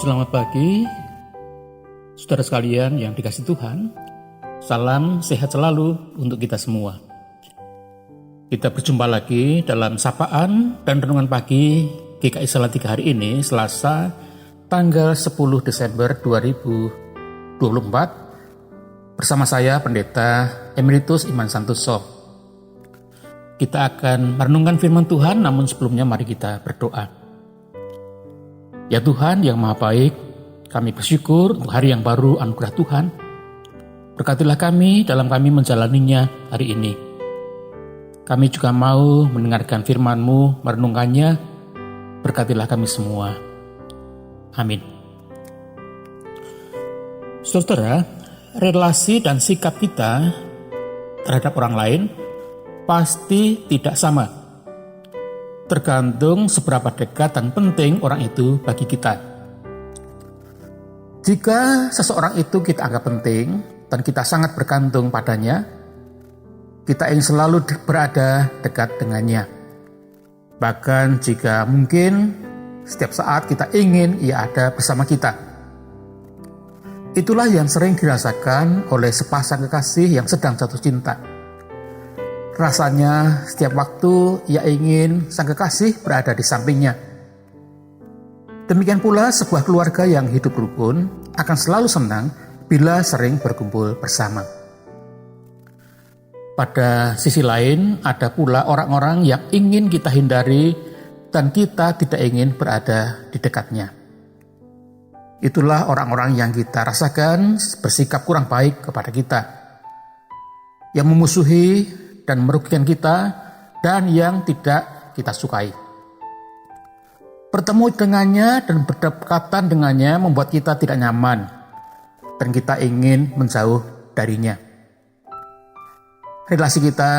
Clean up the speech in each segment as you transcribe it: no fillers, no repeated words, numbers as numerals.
Selamat pagi, saudara sekalian yang dikasihi Tuhan. Salam sehat selalu untuk kita semua. Kita berjumpa lagi dalam sapaan dan renungan pagi GKI Salatiga hari ini, Selasa, tanggal 10 Desember 2024, bersama saya, Pendeta Emeritus Iman Santoso. Kita akan merenungkan firman Tuhan, namun sebelumnya mari kita berdoa. Ya Tuhan yang Maha Baik, kami bersyukur untuk hari yang baru anugerah Tuhan. Berkatilah kami dalam kami menjalaninya hari ini. Kami juga mau mendengarkan firman-Mu, merenungkannya. Berkatilah kami semua. Amin. Saudara, relasi dan sikap kita terhadap orang lain pasti tidak sama. Tergantung seberapa dekat dan penting orang itu bagi kita. Jika seseorang itu kita anggap penting dan kita sangat bergantung padanya, kita ingin selalu berada dekat dengannya. Bahkan jika mungkin setiap saat kita ingin ia ada bersama kita. Itulah yang sering dirasakan oleh sepasang kekasih yang sedang jatuh cinta. Rasanya setiap waktu ia ingin sang kekasih berada di sampingnya. Demikian pula sebuah keluarga yang hidup rukun akan selalu senang bila sering berkumpul bersama. Pada sisi lain, ada pula orang-orang yang ingin kita hindari dan kita tidak ingin berada di dekatnya. Itulah orang-orang yang kita rasakan bersikap kurang baik kepada kita, yang memusuhi dan merugikan kita, dan yang tidak kita sukai. Bertemu dengannya dan berdekatan dengannya membuat kita tidak nyaman, dan kita ingin menjauh darinya. Relasi kita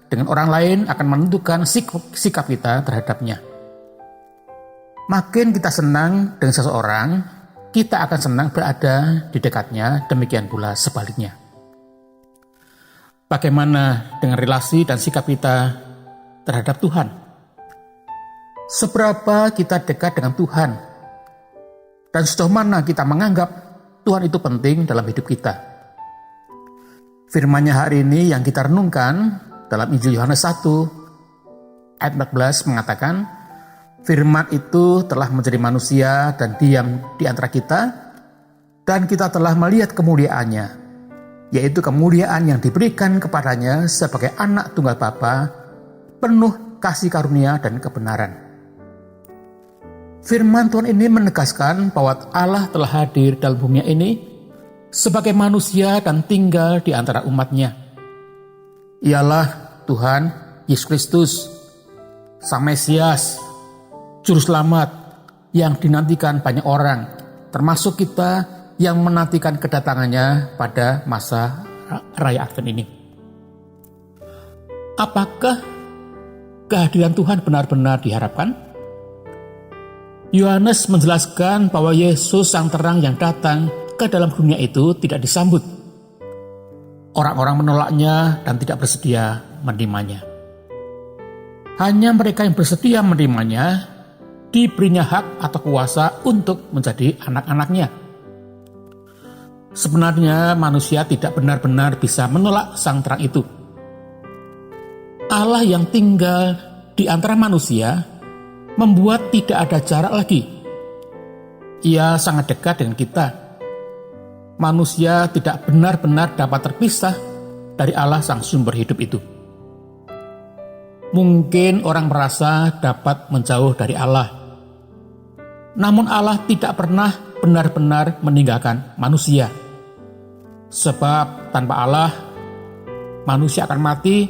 dengan orang lain akan menentukan sikap kita terhadapnya. Makin kita senang dengan seseorang, kita akan senang berada di dekatnya, demikian pula sebaliknya. Bagaimana dengan relasi dan sikap kita terhadap Tuhan? Seberapa kita dekat dengan Tuhan? Dan sejauh mana kita menganggap Tuhan itu penting dalam hidup kita? Firman-Nya hari ini yang kita renungkan dalam Injil Yohanes 1 ayat 14 mengatakan, Firman itu telah menjadi manusia dan diam di antara kita, dan kita telah melihat kemuliaannya, yaitu kemuliaan yang diberikan kepadanya sebagai anak tunggal Bapa, penuh kasih karunia dan kebenaran. Firman Tuhan ini menegaskan bahwa Allah telah hadir dalam bumi ini sebagai manusia dan tinggal di antara umatnya. Ialah Tuhan Yesus Kristus, Sang Mesias, Juru Selamat yang dinantikan banyak orang, termasuk kita yang menantikan kedatangannya pada masa Raya Advent ini. Apakah kehadiran Tuhan benar-benar diharapkan? Yohanes menjelaskan bahwa Yesus sang terang yang datang ke dalam dunia itu tidak disambut. Orang-orang menolaknya dan tidak bersedia menerimanya. Hanya mereka yang bersedia menerimanya diberinya hak atau kuasa untuk menjadi anak-anaknya. Sebenarnya manusia tidak benar-benar bisa menolak sang terang itu. Allah yang tinggal di antara manusia membuat tidak ada jarak lagi. Ia sangat dekat dengan kita. Manusia tidak benar-benar dapat terpisah dari Allah sang sumber hidup itu. Mungkin orang merasa dapat menjauh dari Allah. Namun Allah tidak pernah benar-benar meninggalkan manusia. Sebab tanpa Allah, manusia akan mati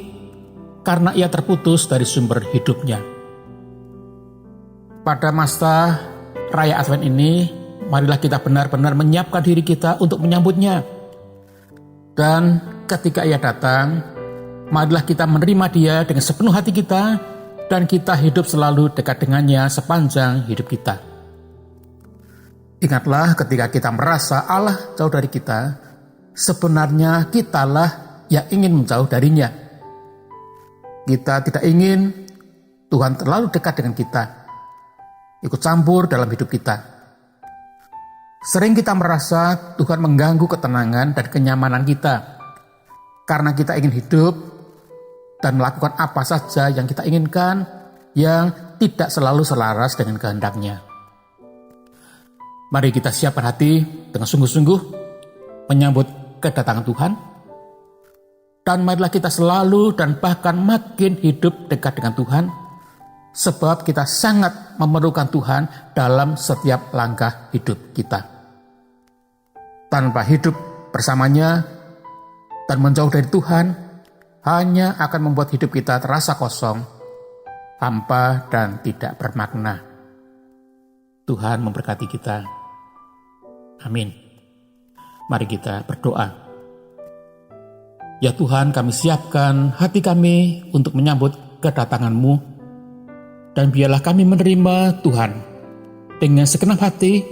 karena ia terputus dari sumber hidupnya. Pada masa Raya Advent ini, marilah kita benar-benar menyiapkan diri kita untuk menyambutnya. Dan ketika ia datang, marilah kita menerima dia dengan sepenuh hati kita, dan kita hidup selalu dekat dengannya sepanjang hidup kita. Ingatlah ketika kita merasa Allah jauh dari kita, sebenarnya kitalah yang ingin menjauh darinya. Kita tidak ingin Tuhan terlalu dekat dengan kita, ikut campur dalam hidup kita. Sering kita merasa Tuhan mengganggu ketenangan dan kenyamanan kita karena kita ingin hidup dan melakukan apa saja yang kita inginkan yang tidak selalu selaras dengan kehendak-Nya. Mari kita siapkan hati dengan sungguh-sungguh menyambut kedatangan Tuhan, dan marilah kita selalu dan bahkan makin hidup dekat dengan Tuhan, sebab kita sangat memerlukan Tuhan dalam setiap langkah hidup kita. Tanpa hidup bersamanya dan menjauh dari Tuhan, hanya akan membuat hidup kita terasa kosong, hampa, dan tidak bermakna. Tuhan memberkati kita. Amin. Mari kita berdoa. Ya Tuhan, kami siapkan hati kami untuk menyambut kedatangan-Mu, dan biarlah kami menerima Tuhan dengan segenap hati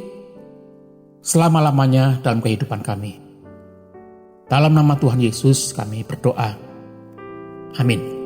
selama-lamanya dalam kehidupan kami. Dalam nama Tuhan Yesus kami berdoa. Amin.